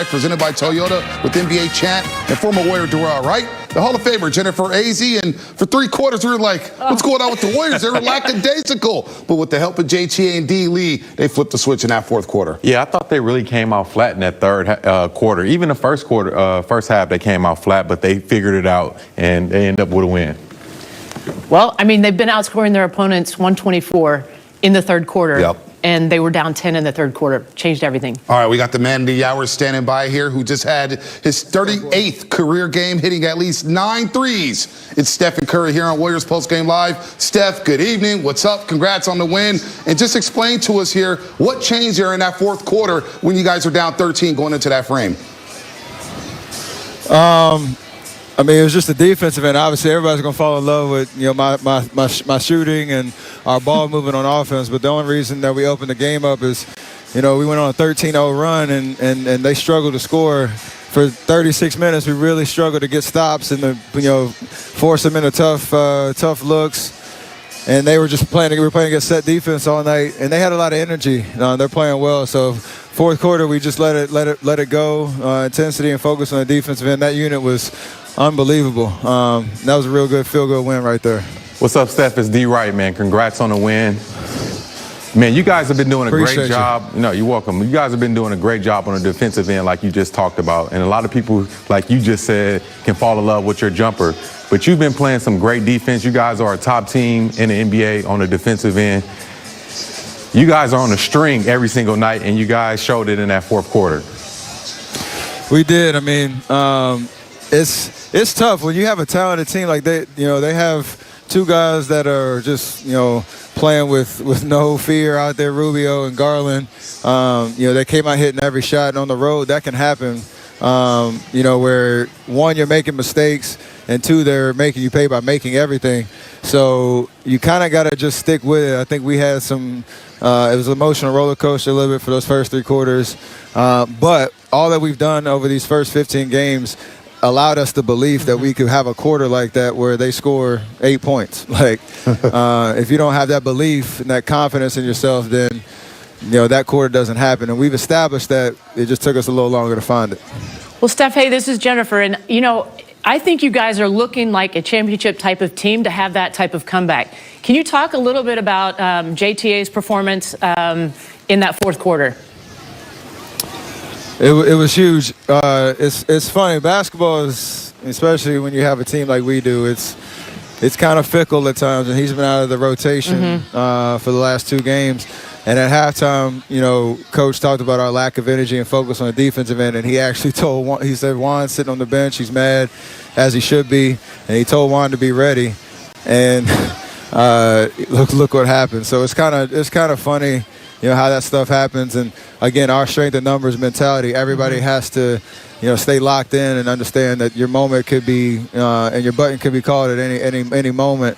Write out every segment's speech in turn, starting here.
Live, presented by Toyota, with NBA champ and former Warrior Durrell, right? The Hall of Famer, Jennifer Azzi, and for 3 quarters, we were like, what's going on with the Warriors? They were lackadaisical. But with the help of JTA and D. Lee, they flipped the switch in that 4th quarter. Yeah, I thought they really came out flat in that 3rd quarter. Even the first half, they came out flat, but they figured it out, and they ended up with a win. Well, I mean, they've been outscoring their opponents 124 in the 3rd quarter. Yep. And they were down 10 in the 3rd quarter. Changed everything. All right, we got the man of the hour standing by here who just had his 38th career game, hitting at least 9 threes. It's Steph Curry here on Warriors Post Game Live. Steph, good evening. What's up? Congrats on the win. And just explain to us here what changed there in that 4th quarter when you guys were down 13 going into that frame. I mean, it was just the defensive end. Obviously, everybody's going to fall in love with, you know, my shooting and our ball movement on offense. But the only reason that we opened the game up is, you know, we went on a 13-0 run and they struggled to score. For 36 minutes, we really struggled to get stops and, force them into tough looks. And they were just playing against set defense all night, and they had a lot of energy. They're playing well. So 4th quarter, we just let it go, intensity and focus on the defensive end. That unit was unbelievable. That was a real good field-goal win right there. What's up, Steph? It's D. Wright, man. Congrats on the win. Man, you guys have been doing a great job. No, you're welcome. You guys have been doing a great job on the defensive end like you just talked about. And a lot of people, like you just said, can fall in love with your jumper. But you've been playing some great defense. You guys are a top team in the NBA on the defensive end. You guys are on a string every single night, and you guys showed it in that 4th quarter. We did. I mean, it's tough when you have a talented team like they have 2 guys that are just, playing with no fear out there, Rubio and Garland. They came out hitting every shot, and on the road that can happen. Where 1, you're making mistakes, and 2, they're making you pay by making everything. So you kind of got to just stick with it. I think we had some it was an emotional roller coaster a little bit for those first 3 quarters. But all that we've done over these first 15 games allowed us the belief that we could have a quarter like that where they score 8 points. If you don't have that belief and that confidence in yourself, then that quarter doesn't happen. And we've established that. It just took us a little longer to find it. Well, Steph, hey, this is Jennifer. And, I think you guys are looking like a championship type of team to have that type of comeback. Can you talk a little bit about JTA's performance in that 4th quarter? It was huge. It's funny. Basketball is, especially when you have a team like we do, it's kind of fickle at times. And he's been out of the rotation for the last 2 games. And at halftime, Coach talked about our lack of energy and focus on the defensive end. And he actually told Juan, he said, Juan's sitting on the bench. He's mad, as he should be. And he told Juan to be ready. And look what happened. So it's kind of funny, how that stuff happens. And again, our strength in numbers mentality. Everybody has to, stay locked in and understand that your moment could be and your button could be called at any moment.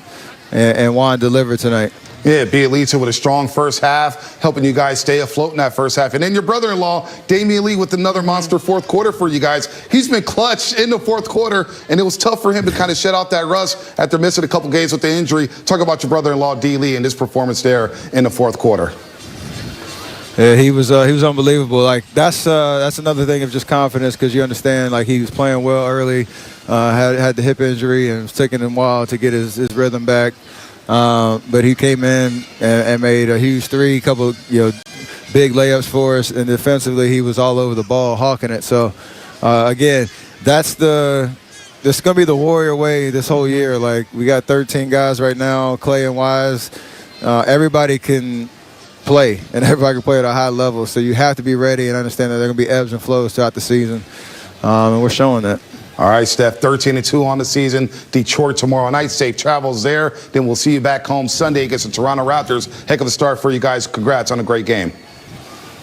And Juan delivered tonight. Yeah, Bielitsa with a strong first half, helping you guys stay afloat in that first half. And then your brother-in-law, Damian Lee, with another monster 4th quarter for you guys. He's been clutch in the 4th quarter, and it was tough for him to kind of shed out that rust after missing a couple games with the injury. Talk about your brother-in-law, D. Lee, and his performance there in the 4th quarter. Yeah, he was unbelievable. That's another thing of just confidence, because you understand, he was playing well early, had the hip injury, and it was taking him a while to get his rhythm back. But he came in and made a huge 3, couple big layups for us, and defensively he was all over the ball, hawking it. So again, this is gonna be the Warrior way this whole year. We got 13 guys right now, Clay and Wise. Everybody can play, and everybody can play at a high level. So you have to be ready and understand that there are gonna be ebbs and flows throughout the season, and we're showing that. All right, Steph, 13-2 on the season. Detroit tomorrow night. Safe travels there. Then we'll see you back home Sunday against the Toronto Raptors. Heck of a start for you guys. Congrats on a great game.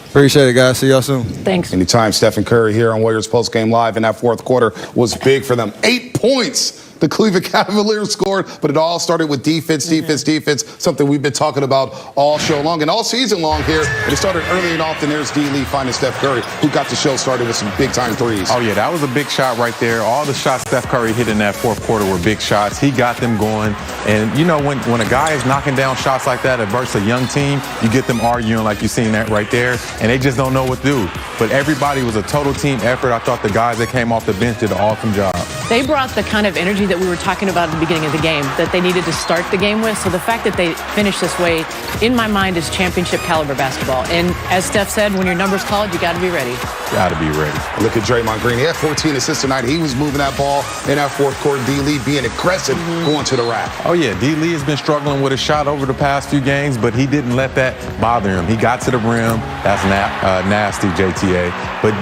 Appreciate it, guys. See y'all soon. Thanks. Anytime. Steph Curry here on Warriors Post Game Live, and that 4th quarter was big for them. 8 points the Cleveland Cavaliers scored, but it all started with defense, defense, something we've been talking about all show long and all season long here. And it started early and often. There's D-Lee finding Steph Curry, who got the show started with some big-time threes. Oh, yeah, that was a big shot right there. All the shots Steph Curry hit in that fourth quarter were big shots. He got them going. And, you know, when a guy is knocking down shots like that versus a young team, you get them arguing like you've seen that right there, and they just don't know what to do. But everybody was a total team effort. I thought the guys that came off the bench did an awesome job. They brought the kind of energy that we were talking about at the beginning of the game that they needed to start the game with. So the fact that they finished this way, in my mind, is championship caliber basketball. And as Steph said, when your number's called, you got to be ready. Got to be ready. Look at Draymond Green. He had 14 assists tonight. He was moving that ball in that fourth quarter. D-Lee being aggressive, going to the rack. Oh, yeah. D-Lee has been struggling with a shot over the past few games, but he didn't let that bother him. He got to the rim. That's nasty, JTA. But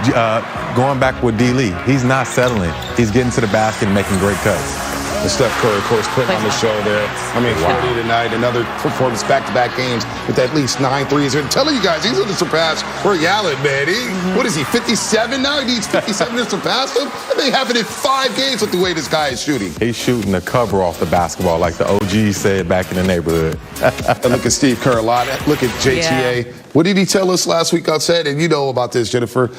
going back with D-Lee, he's not settling. He's getting to the basket and making great cuts. And Steph Curry, of course, putting on the show there. I mean, 40 tonight, another performance, back-to-back games with at least 9 threes. I'm telling you guys, he's going to surpass Ray Allen, man. What is he, 57 now? He needs 57 to surpass him? I think happened in 5 games with the way this guy is shooting. He's shooting the cover off the basketball, like the OGs said back in the neighborhood. And look at Steve Kerr a lot. Look at JTA. Yeah. What did he tell us last week outside? And you know about this, Jennifer.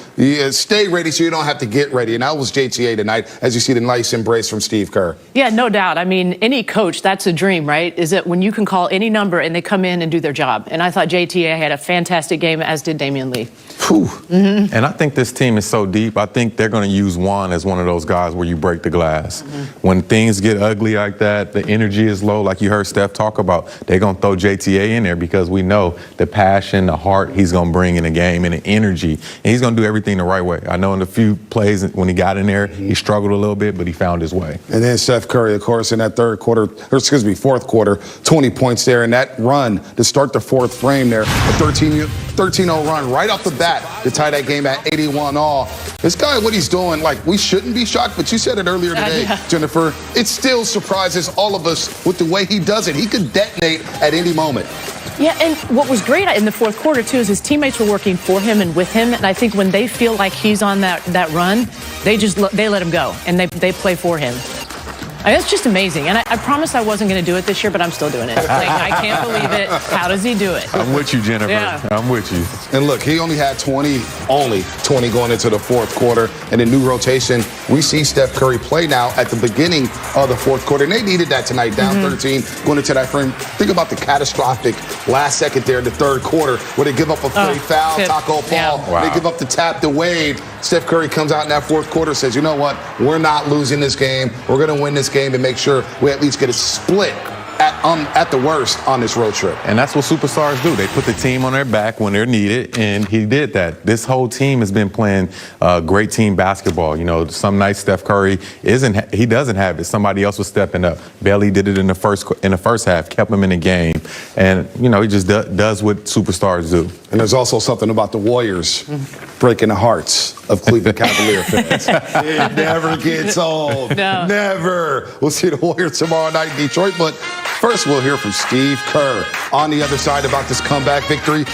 Stay ready so you don't have to get ready. And that was JTA tonight, as you see the nice embrace from Steve Kerr. Yeah, no doubt. I mean, any coach, that's a dream, right? Is that when you can call any number and they come in and do their job. And I thought JTA had a fantastic game, as did Damian Lee. And I think this team is so deep. I think they're going to use Juan as one of those guys where you break the glass. When things get ugly like that, the energy is low, like you heard Steph talk about, they're going to throw JTA in there because we know the passion, the heart he's going to bring in the game and the energy. And he's going to do everything the right way. I know in the few plays when he got in there, he struggled a little bit, but he found his way. And then Steph Curry, of course, in that fourth quarter, 20 points there. And that run to start the fourth frame there, a 13-0 run right off the bat to tie that game at 81 all. This guy, what he's doing, like, we shouldn't be shocked, but you said it earlier today, Jennifer, it still surprises all of us with the way he does it. He could detonate at any moment. Yeah, and what was great in the fourth quarter, too, is his teammates were working for him and with him. And I think when they feel like he's on that run, they let him go, and they play for him. I mean, it's just amazing. And I promised I wasn't going to do it this year, but I'm still doing it. Like, I can't believe it. How does he do it? I'm with you, Jennifer. Yeah. I'm with you. And look, he only had 20 going into the fourth quarter. And in new rotation, we see Steph Curry play now at the beginning of the fourth quarter. And they needed that tonight, down 13, going into that frame. Think about the catastrophic last second there in the third quarter where they give up a free foul, Taco Fall. Yeah. Wow. They give up the tap to Wade. Steph Curry comes out in that fourth quarter, says, you know what? We're not losing this game. We're going to win this game and make sure we at least get a split at the worst on this road trip. And that's what superstars do. They put the team on their back when they're needed, and he did that. This whole team has been playing great team basketball. You know, some nights Steph Curry doesn't have it. Somebody else was stepping up. Bailey did it in the first half, kept him in the game. And, you know, he just does what superstars do. And there's also something about the Warriors breaking the hearts of Cleveland Cavalier fans. It never gets old. No. Never. We'll see the Warriors tomorrow night in Detroit, but first we'll hear from Steve Kerr on the other side about this comeback victory.